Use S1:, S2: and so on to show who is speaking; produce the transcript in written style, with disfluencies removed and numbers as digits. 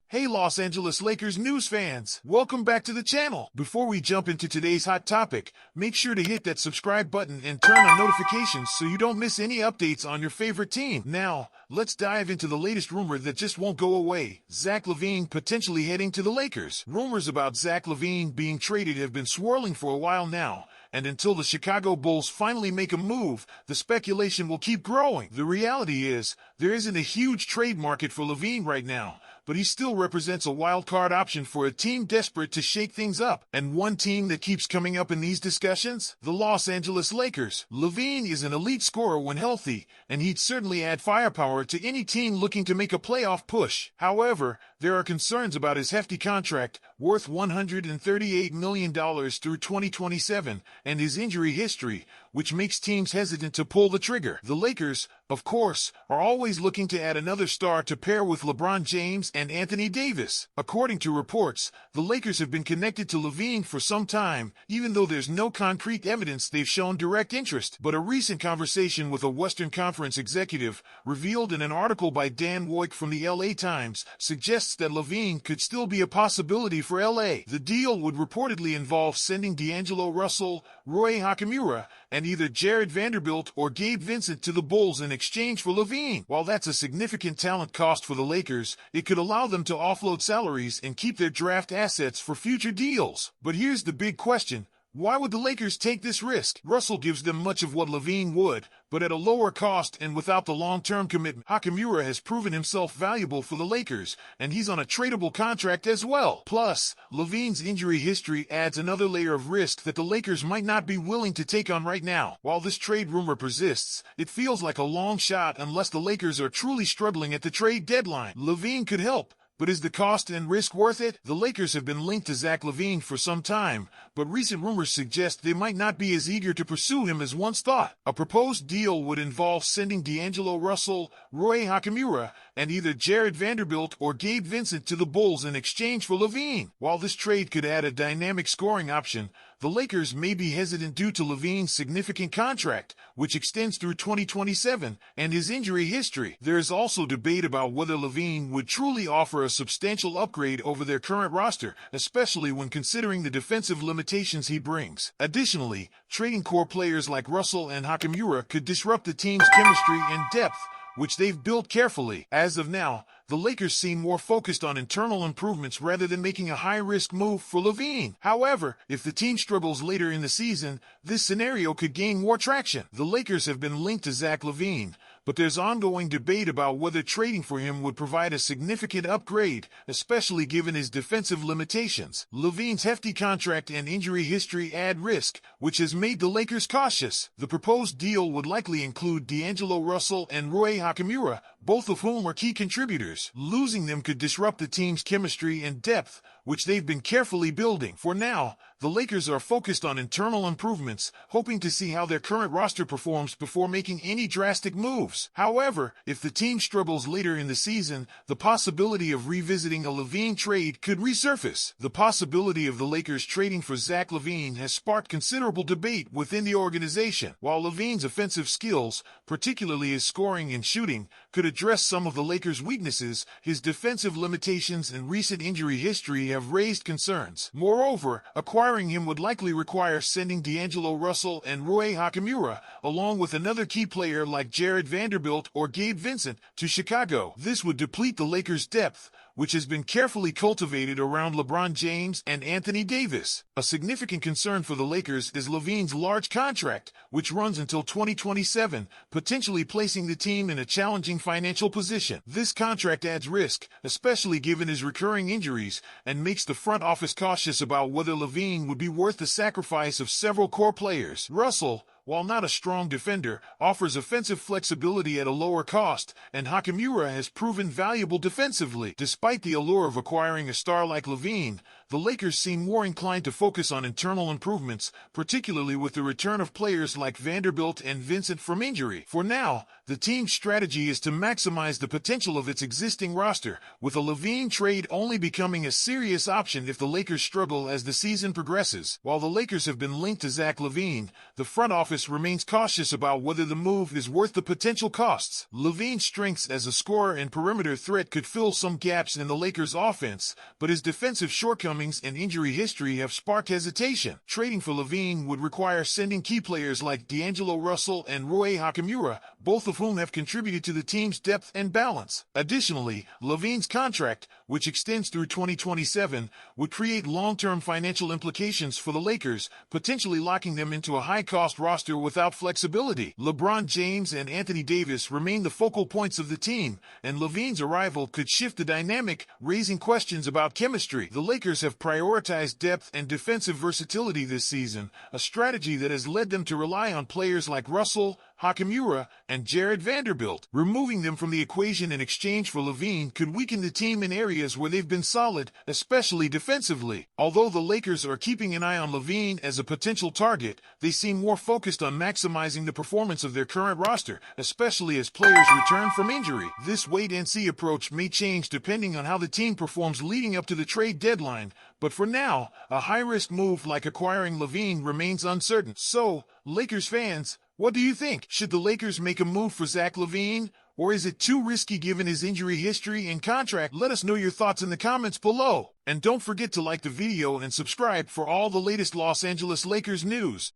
S1: Hey Los Angeles Lakers news fans, welcome back to the channel. Before we jump into today's hot topic, make sure to hit that subscribe button and turn on notifications so you don't miss any updates on your favorite team. Now, let's dive into the latest rumor that just won't go away. Zach LaVine potentially heading to the Lakers. Rumors about Zach LaVine being traded have been swirling for a while now, and until the Chicago Bulls finally make a move, the speculation will keep growing. The reality is, there isn't a huge trade market for LaVine right now, but he still represents a wild card option for a team desperate to shake things up. And one team that keeps coming up in these discussions? The Los Angeles Lakers. LaVine is an elite scorer when healthy, and he'd certainly add firepower to any team looking to make a playoff push. However, there are concerns about his hefty contract, worth $138 million through 2027, and his injury history, which makes teams hesitant to pull the trigger. The Lakers, of course, are always looking to add another star to pair with LeBron James and Anthony Davis. According to reports, the Lakers have been connected to LaVine for some time, even though there's no concrete evidence they've shown direct interest. But a recent conversation with a Western Conference executive, revealed in an article by Dan Woik from the LA Times, suggests that LaVine could still be a possibility for LA. The deal would reportedly involve sending D'Angelo Russell, Roy Hachimura, and either Jared Vanderbilt or Gabe Vincent to the Bulls in exchange for LaVine. While that's a significant talent cost for the Lakers, it could allow them to offload salaries and keep their draft assets for future deals. But here's the big question. Why would the Lakers take this risk? Russell gives them much of what LaVine would, but at a lower cost and without the long-term commitment. Hachimura has proven himself valuable for the Lakers, and he's on a tradable contract as well. Plus, LaVine's injury history adds another layer of risk that the Lakers might not be willing to take on right now. While this trade rumor persists, it feels like a long shot unless the Lakers are truly struggling at the trade deadline. LaVine could help, but is the cost and risk worth it? The Lakers have been linked to Zach LaVine for some time, but recent rumors suggest they might not be as eager to pursue him as once thought. A proposed deal would involve sending D'Angelo Russell, Roy Hachimura, and either Jared Vanderbilt or Gabe Vincent to the Bulls in exchange for LaVine. While this trade could add a dynamic scoring option, the Lakers may be hesitant due to LaVine's significant contract, which extends through 2027, and his injury history. There is also debate about whether LaVine would truly offer a substantial upgrade over their current roster, especially when considering the defensive limitations he brings. Additionally, trading core players like Russell and Hachimura could disrupt the team's chemistry and depth, which they've built carefully. As of now, the Lakers seem more focused on internal improvements rather than making a high-risk move for LaVine. However, if the team struggles later in the season, this scenario could gain more traction. The Lakers have been linked to Zach LaVine, but there's ongoing debate about whether trading for him would provide a significant upgrade, especially given his defensive limitations. LaVine's hefty contract and injury history add risk, which has made the Lakers cautious. The proposed deal would likely include D'Angelo Russell and Roy Hachimura, both of whom are key contributors. Losing them could disrupt the team's chemistry and depth, which they've been carefully building. For now, the Lakers are focused on internal improvements, hoping to see how their current roster performs before making any drastic moves. However, if the team struggles later in the season, the possibility of revisiting a LaVine trade could resurface. The possibility of the Lakers trading for Zach LaVine has sparked considerable debate within the organization. While LaVine's offensive skills, particularly his scoring and shooting, could address some of the Lakers' weaknesses, his defensive limitations and recent injury history have raised concerns. Moreover, acquiring him would likely require sending D'Angelo Russell and Roy Hachimura, along with another key player like Jared Vanderbilt or Gabe Vincent, to Chicago. This would deplete the Lakers' depth, which has been carefully cultivated around LeBron James and Anthony Davis. A significant concern for the Lakers is LaVine's large contract, which runs until 2027, potentially placing the team in a challenging financial position. This contract adds risk, especially given his recurring injuries, and makes the front office cautious about whether LaVine would be worth the sacrifice of several core players. Russell, while not a strong defender, offers offensive flexibility at a lower cost, and Hachimura has proven valuable defensively. Despite the allure of acquiring a star like LaVine, the Lakers seem more inclined to focus on internal improvements, particularly with the return of players like Vanderbilt and Vincent from injury. For now, The team's strategy is to maximize the potential of its existing roster, with a LaVine trade only becoming a serious option if the Lakers struggle as the season progresses. While the Lakers have been linked to Zach LaVine, the front office remains cautious about whether the move is worth the potential costs. LaVine's strengths as a scorer and perimeter threat could fill some gaps in the Lakers' offense, but his defensive shortcomings and injury history have sparked hesitation. Trading for LaVine would require sending key players like D'Angelo Russell and Rui Hachimura, both of whom have contributed to the team's depth and balance. Additionally, LaVine's contract, which extends through 2027, would create long-term financial implications for the Lakers, potentially locking them into a high-cost roster without flexibility. LeBron James and Anthony Davis remain the focal points of the team, and LaVine's arrival could shift the dynamic, raising questions about chemistry. The Lakers have prioritized depth and defensive versatility this season, a strategy that has led them to rely on players like Russell, Hachimura, and Jared Vanderbilt. Removing them from the equation in exchange for LaVine could weaken the team in areas where they've been solid, especially defensively. Although the Lakers are keeping an eye on LaVine as a potential target, they seem more focused on maximizing the performance of their current roster, especially as players return from injury. This wait-and-see approach may change depending on how the team performs leading up to the trade deadline, but for now, a high-risk move like acquiring LaVine remains uncertain. So, Lakers fans, what do you think? Should the Lakers make a move for Zach LaVine? Or is it too risky given his injury history and contract? Let us know your thoughts in the comments below. And don't forget to like the video and subscribe for all the latest Los Angeles Lakers news.